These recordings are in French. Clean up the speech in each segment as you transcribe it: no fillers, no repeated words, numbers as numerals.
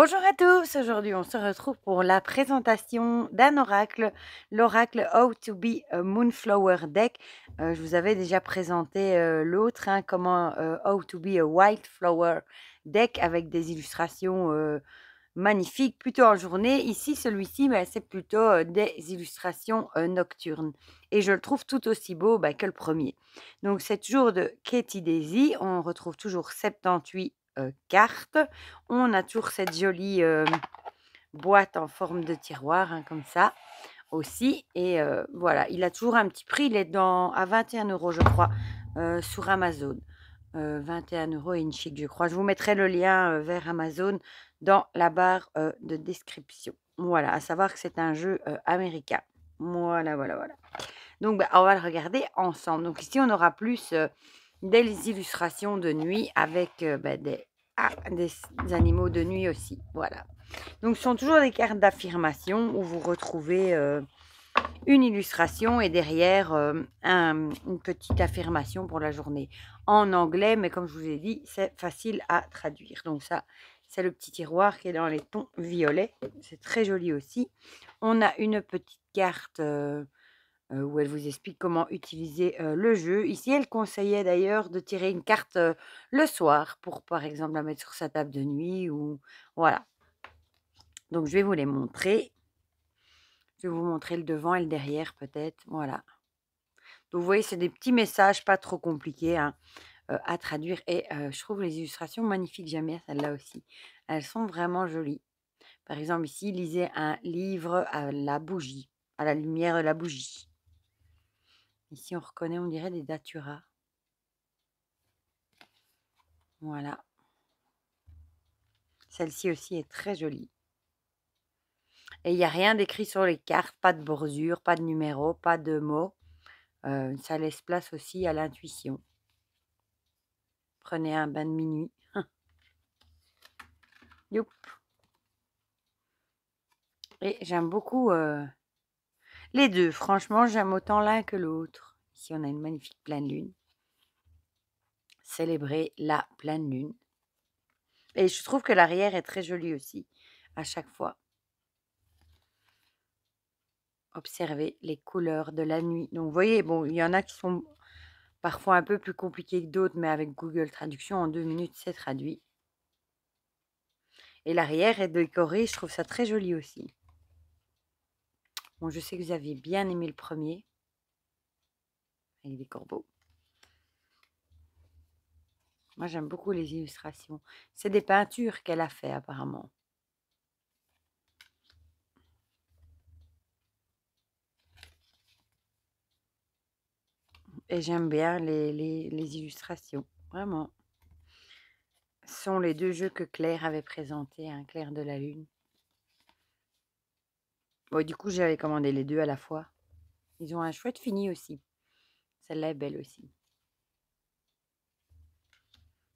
Bonjour à tous, aujourd'hui on se retrouve pour la présentation d'un oracle, l'oracle How to be a Moonflower Deck. Je vous avais déjà présenté l'autre, comment How to be a Wildflower Deck avec des illustrations magnifiques, plutôt en journée. Ici, celui-ci, c'est plutôt des illustrations nocturnes. Et je le trouve tout aussi beau que le premier. Donc c'est toujours de Katie Daisy, on retrouve toujours 78 cartes. On a toujours cette jolie boîte en forme de tiroir, comme ça aussi. Et voilà, il a toujours un petit prix. Il est à 21 € je crois, sur Amazon. 21 € et une chic, je crois. Je vous mettrai le lien vers Amazon dans la barre de description. Voilà, à savoir que c'est un jeu américain. Voilà, voilà, voilà. Donc, on va le regarder ensemble. Donc, ici, on aura plus des illustrations de nuit avec des animaux de nuit aussi. Voilà. Donc, ce sont toujours des cartes d'affirmation où vous retrouvez une illustration et derrière une petite affirmation pour la journée. En anglais, mais comme je vous ai dit, c'est facile à traduire. Donc, ça, c'est le petit tiroir qui est dans les tons violets. C'est très joli aussi. On a une petite carte où elle vous explique comment utiliser le jeu. Ici, elle conseillait d'ailleurs de tirer une carte le soir pour, par exemple, la mettre sur sa table de nuit ou voilà. Donc, je vais vous les montrer. Je vais vous montrer le devant et le derrière peut-être. Voilà. Donc, vous voyez, c'est des petits messages pas trop compliqués à traduire. Et je trouve les illustrations magnifiques. J'aime bien celle-là aussi. Elles sont vraiment jolies. Par exemple, ici, lisez un livre à la bougie, à la lumière de la bougie. Ici, on reconnaît, on dirait des daturas. Voilà. Celle-ci aussi est très jolie. Et il n'y a rien d'écrit sur les cartes, pas de bordure, pas de numéro, pas de mots. Ça laisse place aussi à l'intuition. Prenez un bain de minuit. Youp. Et j'aime beaucoup les deux. Franchement, j'aime autant l'un que l'autre. Ici, on a une magnifique pleine lune. Célébrer la pleine lune. Et je trouve que l'arrière est très joli aussi, à chaque fois. Observez les couleurs de la nuit. Donc, vous voyez, bon, il y en a qui sont parfois un peu plus compliqués que d'autres, mais avec Google Traduction, en 2 minutes, c'est traduit. Et l'arrière est décoré, je trouve ça très joli aussi. Bon, je sais que vous aviez bien aimé le premier, avec des corbeaux. Moi, j'aime beaucoup les illustrations. C'est des peintures qu'elle a fait, apparemment. Et j'aime bien les illustrations, vraiment. Ce sont les deux jeux que Claire avait présentés, Claire de la Lune. Bon, du coup, j'avais commandé les deux à la fois. Ils ont un chouette fini aussi. Celle-là est belle aussi.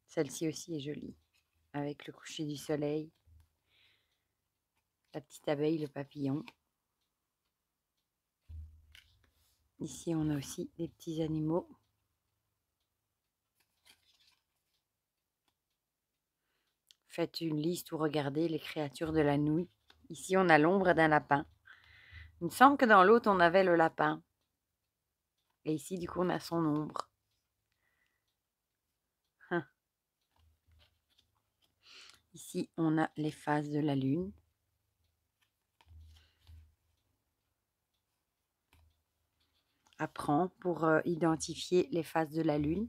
Celle-ci aussi est jolie, avec le coucher du soleil, la petite abeille, le papillon. Ici, on a aussi des petits animaux. Faites une liste ou regardez les créatures de la nuit. Ici, on a l'ombre d'un lapin. Il me semble que dans l'autre, on avait le lapin. Et ici, du coup, on a son ombre. Ici, on a les phases de la lune. Apprends pour identifier les phases de la lune.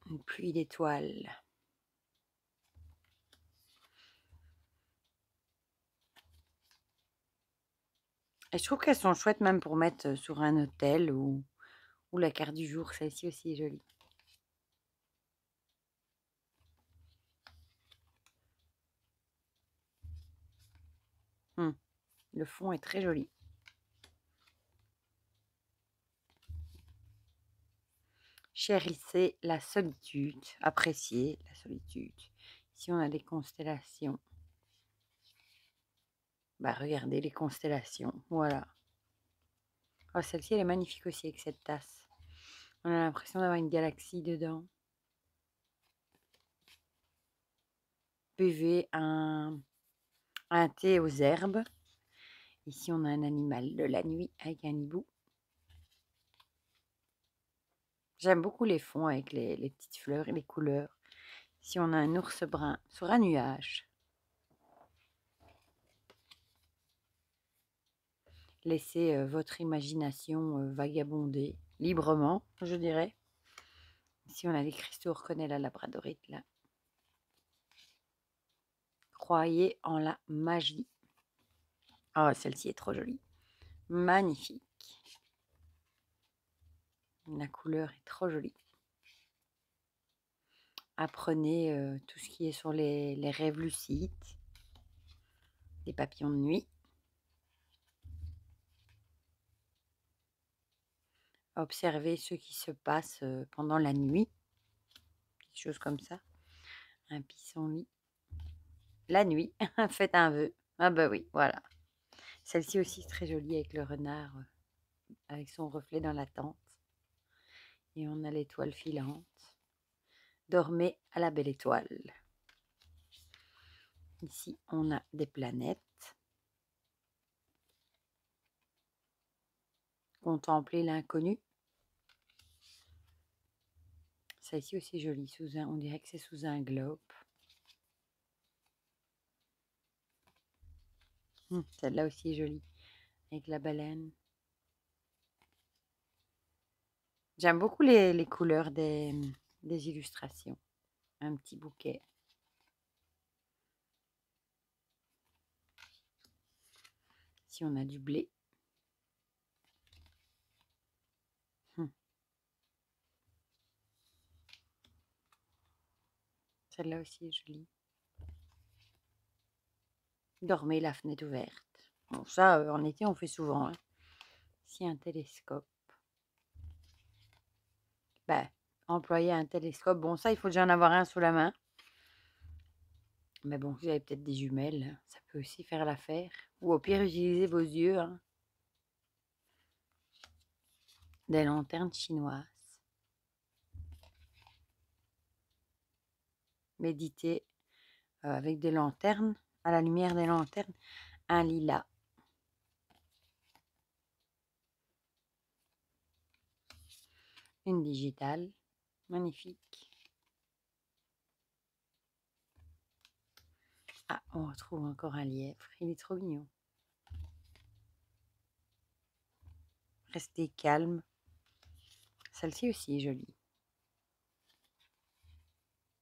Une pluie d'étoiles. Et je trouve qu'elles sont chouettes même pour mettre sur un hôtel ou la carte du jour. Celle-ci aussi est jolie. Le fond est très joli. Chérissez la solitude. Appréciez la solitude. Ici, on a des constellations. Regardez les constellations. Voilà. Oh, celle-ci, elle est magnifique aussi avec cette tasse. On a l'impression d'avoir une galaxie dedans. buvez un thé aux herbes. Ici, on a un animal de la nuit avec un hibou. J'aime beaucoup les fonds avec les petites fleurs et les couleurs. Ici, on a un ours brun sur un nuage. Laissez votre imagination vagabonder librement, je dirais. Ici, on a des cristaux, on reconnaît la labradorite là. Croyez en la magie. Oh, celle-ci est trop jolie. Magnifique. La couleur est trop jolie. Apprenez tout ce qui est sur les rêves lucides, les papillons de nuit. Observez ce qui se passe pendant la nuit. Quelque chose comme ça. Un pissenlit. La nuit, faites un vœu. Ah bah oui, voilà. Celle-ci aussi très jolie avec le renard, avec son reflet dans la tente. Et on a l'étoile filante. Dormez à la belle étoile. Ici, on a des planètes. Contemplez l'inconnu. Celle-ci aussi jolie, on dirait que c'est sous un globe. Celle-là aussi est jolie, avec la baleine. J'aime beaucoup les couleurs des illustrations. Un petit bouquet. Ici, on a du blé. Celle-là aussi est jolie. Dormez la fenêtre ouverte. Bon, ça, en été, on fait souvent. Hein. Ici, un télescope. Ben, employer un télescope. Bon, ça, il faut déjà en avoir un sous la main. Mais bon, vous avez peut-être des jumelles. Ça peut aussi faire l'affaire. Ou au pire, utilisez vos yeux. Hein. Des lanternes chinoises. Méditez avec des lanternes, à la lumière des lanternes, un lilas. Une digitale, magnifique. Ah, on retrouve encore un lièvre, il est trop mignon. Restez calme. Celle-ci aussi est jolie.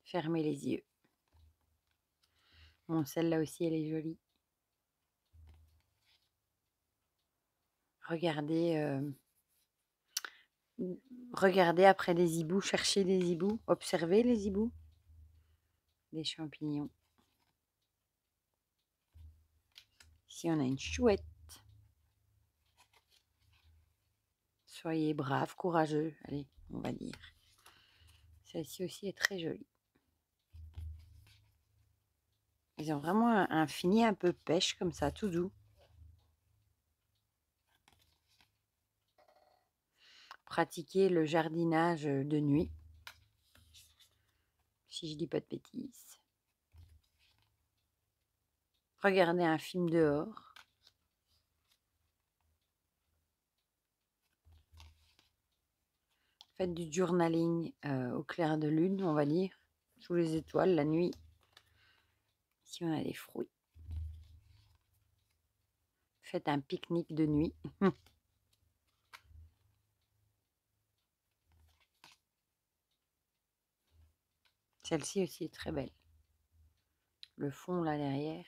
Fermez les yeux. Bon, celle-là aussi, elle est jolie. Regardez après les hiboux, cherchez les hiboux, observez les hiboux. Des champignons. Ici, on a une chouette. Soyez braves, courageux, allez, on va dire. Celle-ci aussi est très jolie. Ils ont vraiment un fini un peu pêche comme ça, tout doux. Pratiquer le jardinage de nuit, si je dis pas de bêtises. Regardez un film dehors. Faites du journaling au clair de lune, on va dire, sous les étoiles, la nuit. Ici, on a des fruits. Faites un pique-nique de nuit. Celle-ci aussi est très belle. Le fond là derrière.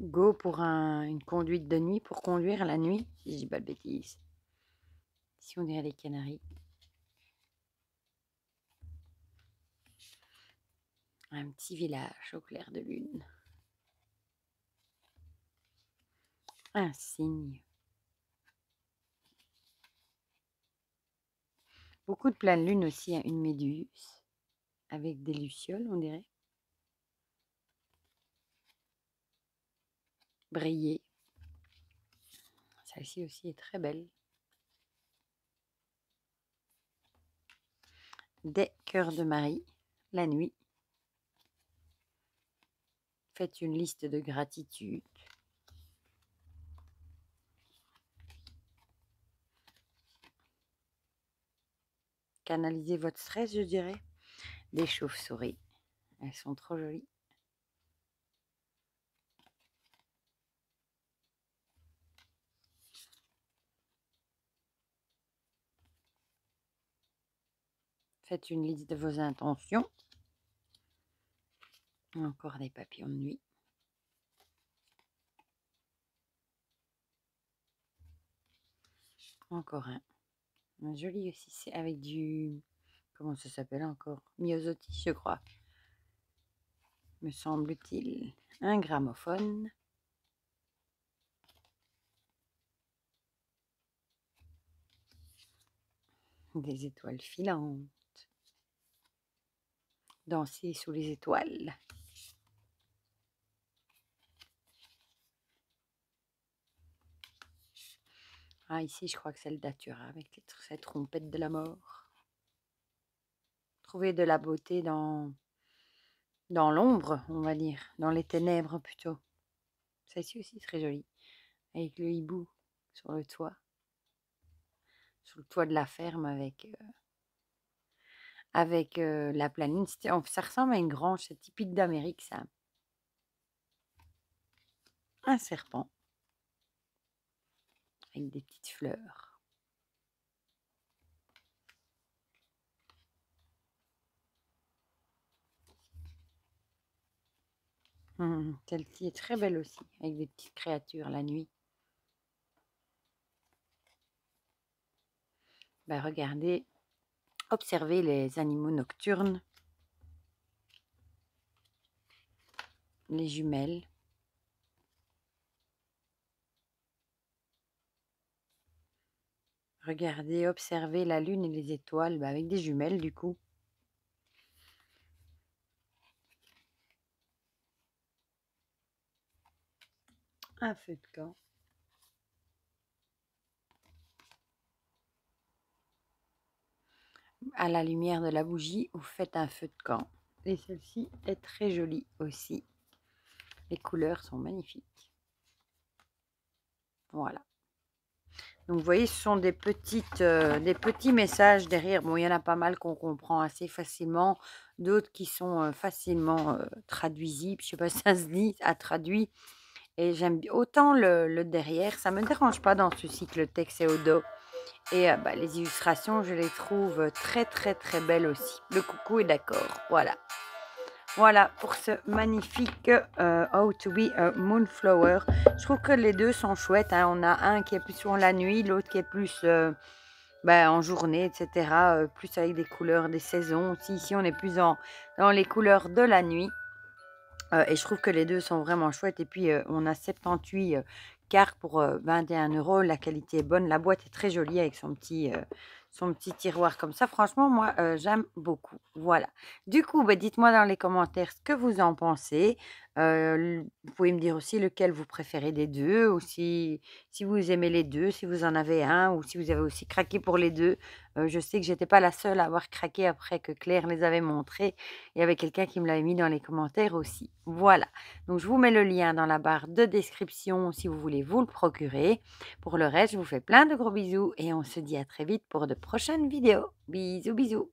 Go pour une conduite de nuit, pour conduire la nuit, si je dis pas de bêtises. Ici, on dirait les canaris. Un petit village au clair de lune. Un cygne. Beaucoup de pleine lune aussi, hein, une méduse avec des lucioles, on dirait. Briller. Celle-ci aussi est très belle. des cœurs de Marie la nuit. Faites une liste de gratitude. Canalisez votre stress, je dirais. Des chauves-souris. Elles sont trop jolies. Faites une liste de vos intentions. Encore des papillons de nuit. Encore un joli aussi, c'est avec du... Comment ça s'appelle encore? Myosotis, je crois. Me semble-t-il. Un gramophone. Des étoiles filantes. Danser sous les étoiles. Ah, ici, je crois que c'est le datura avec cette trompette de la mort. Trouver de la beauté dans l'ombre, on va dire. Dans les ténèbres, plutôt. Celle-ci aussi très jolie. Avec le hibou sur le toit. Sur le toit de la ferme avec la planine. Ça ressemble à une grange, c'est typique d'Amérique, ça. Un serpent. Avec des petites fleurs. Celle-ci est très belle aussi, avec des petites créatures la nuit. Ben, regardez, observez les animaux nocturnes, les jumelles. Regardez, observez la lune et les étoiles, ben, avec des jumelles du coup. Un feu de camp. À la lumière de la bougie, vous faites un feu de camp. Et celle-ci est très jolie aussi. Les couleurs sont magnifiques. Voilà. Donc vous voyez, ce sont des petits messages derrière. Bon, il y en a pas mal qu'on comprend assez facilement. D'autres qui sont facilement traduisibles. Je ne sais pas si ça se dit, à traduit. Et j'aime autant le derrière. Ça ne me dérange pas dans ce cycle le texte et au dos. Et les illustrations, je les trouve très très très belles aussi. Le coucou est d'accord. Voilà. Voilà pour ce magnifique How to be a Moonflower. Je trouve que les deux sont chouettes. Hein. On a un qui est plus sur la nuit, l'autre qui est plus en journée, etc. Plus avec des couleurs des saisons. Ici, on est plus dans les couleurs de la nuit. Et je trouve que les deux sont vraiment chouettes. Et puis, on a 78 cartes pour 21 €. La qualité est bonne. La boîte est très jolie avec son petit tiroir comme ça. Franchement, moi, j'aime beaucoup. Voilà. Du coup, dites-moi dans les commentaires ce que vous en pensez. Vous pouvez me dire aussi lequel vous préférez des deux, ou si vous aimez les deux, si vous en avez un, ou si vous avez aussi craqué pour les deux. Je sais que j'étais pas la seule à avoir craqué après que Claire les avait montrés. Il y avait quelqu'un qui me l'avait mis dans les commentaires aussi. Voilà. Donc, je vous mets le lien dans la barre de description si vous voulez vous le procurer. Pour le reste, je vous fais plein de gros bisous et on se dit à très vite pour de prochaines vidéos. Bisous, bisous.